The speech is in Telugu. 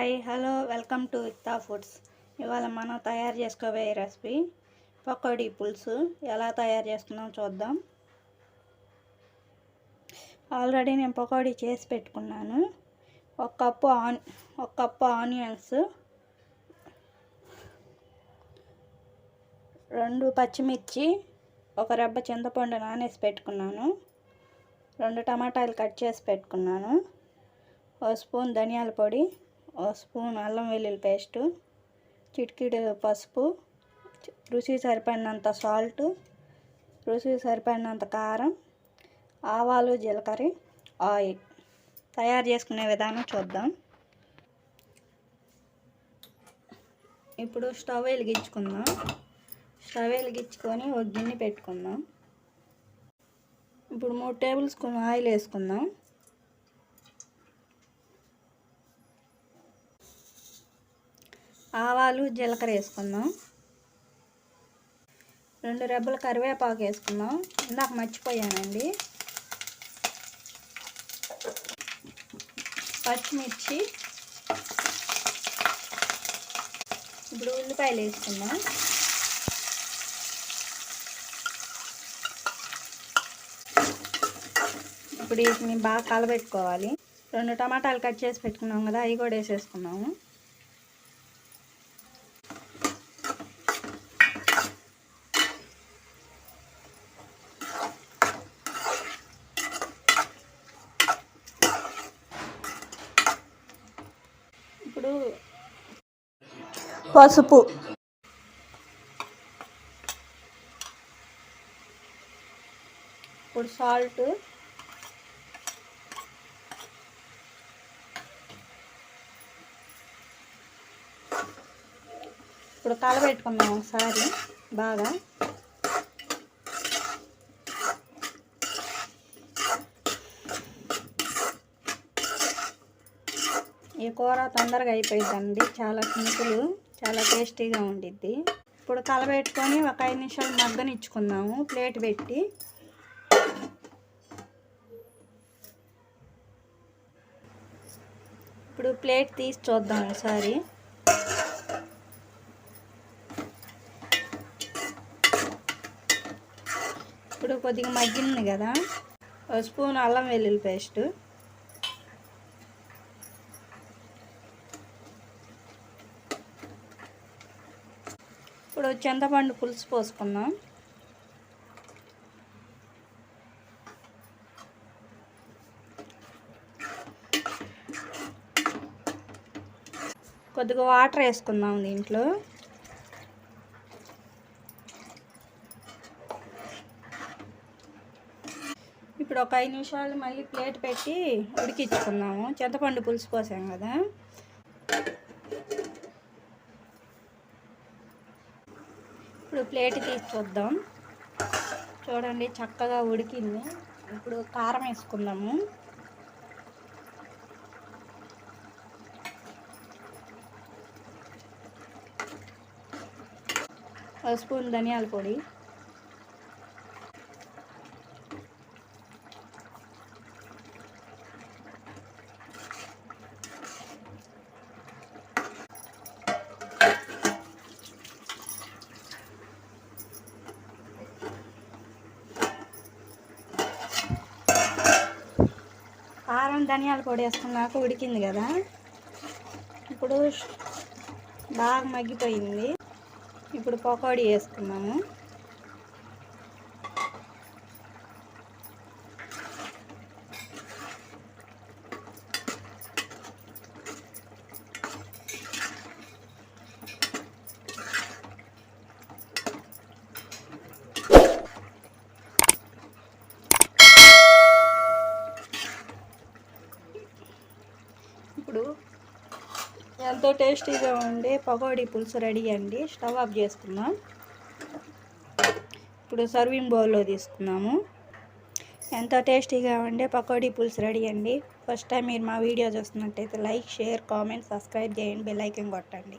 Hi hello welcome to ఇక్తా foods. ఇవాళ మనం తయారు చేసుకోబోయే రెసిపీ పకోడీ పులుసు. ఎలా తయారు చేసుకుందాం చూద్దాం. ఆల్రెడీ నేను పకోడీ చేసి పెట్టుకున్నాను. ఒక కప్పు ఆనియన్స్, 2 పచ్చిమిర్చి, ఒక రెబ్బ చింతపండు నానేసి పెట్టుకున్నాను, 2 టమాటాలు కట్ చేసి పెట్టుకున్నాను, 1 స్పూన్ ధనియాల పొడి, 1 స్పూన్ అల్లం వెల్లుల్లి పేస్టు, చిటికెడు పసుపు, రుచికి సరిపడినంత సాల్ట్, రుచికి సరిపడినంత కారం, ఆవాలు, జీలకర్ర, ఆయిల్. తయారు చేసుకునే విధానం చూద్దాం. ఇప్పుడు స్టవ్ వెలిగించుకుందాం. స్టవ్ వెలిగించుకొని ఒక గిన్నె పెట్టుకుందాం. ఇప్పుడు 3 టేబుల్ స్పూన్ ఆయిల్ వేసుకుందాం. ఆవాలు, జీలకర్ర వేసుకుందాం. 2 రెబ్బల కరివేపాకు వేసుకుందాం. ఇందాక మర్చిపోయానండి. పచ్చిమిర్చి, ఇప్పుడు ఉల్లిపాయలు వేసుకుందాం. ఇప్పుడు వీటిని బాగా కలబెట్టుకోవాలి. 2 టమాటాలు కట్ చేసి పెట్టుకున్నాం కదా, అవి కూడా వేసేసుకున్నాము. ఇప్పుడు పసుపు, ఇప్పుడు సాల్ట్, ఇప్పుడు కలబెట్టుకుందాం ఒకసారి బాగా. ఈ కూర తొందరగా అయిపోయిందండి. చాలా సింపుల్, చాలా టేస్టీగా ఉండిద్ది. ఇప్పుడు కలబెట్టుకొని ఒక 5 నిమిషాలు మగ్గనిచ్చుకుందాము ప్లేట్ పెట్టి. ఇప్పుడు ప్లేట్ తీసి చూద్దాం ఒకసారి. ఇప్పుడు కొద్దిగా మగ్గింది కదా, 1 స్పూన్ అల్లం వెల్లుల్లి పేస్టు, ఇప్పుడు చింతపండు పులుసు పోసుకుందాం. కొద్దిగా వాటర్ వేసుకుందాం దీంట్లో. ఇప్పుడు ఒక 5 నిమిషాలు మళ్ళీ ప్లేట్ పెట్టి ఉడికించుకుందాము. చింతపండు పులుసు పోసాం కదా. ఇప్పుడు ప్లేట్ తీసి చూద్దాం. చూడండి, చక్కగా ఉడికింది. ఇప్పుడు కారం వేసుకుందాము. ఒక స్పూన్ ధనియాల పొడి, కారం ధనియాల పొడి వేసుకున్నాక ఉడికింది కదా. ఇప్పుడు బాగా మగ్గిపోయింది. ఇప్పుడు పకోడీ వేసుకున్నాము. ఇప్పుడు ఎంతో టేస్టీగా ఉండే పకోడీ పులుసు రెడీ అండి. స్టవ్ ఆఫ్ చేసుకుందాం. ఇప్పుడు సర్వింగ్ బౌల్లో తీసుకున్నాము. ఎంతో టేస్టీగా ఉండే పకోడీ పులుసు రెడీ అండి. ఫస్ట్ టైం మీరు మా వీడియో చూస్తున్నట్టయితే లైక్, షేర్, కామెంట్, సబ్స్క్రైబ్ చేయండి. బెల్ ఐకాన్ కొట్టండి.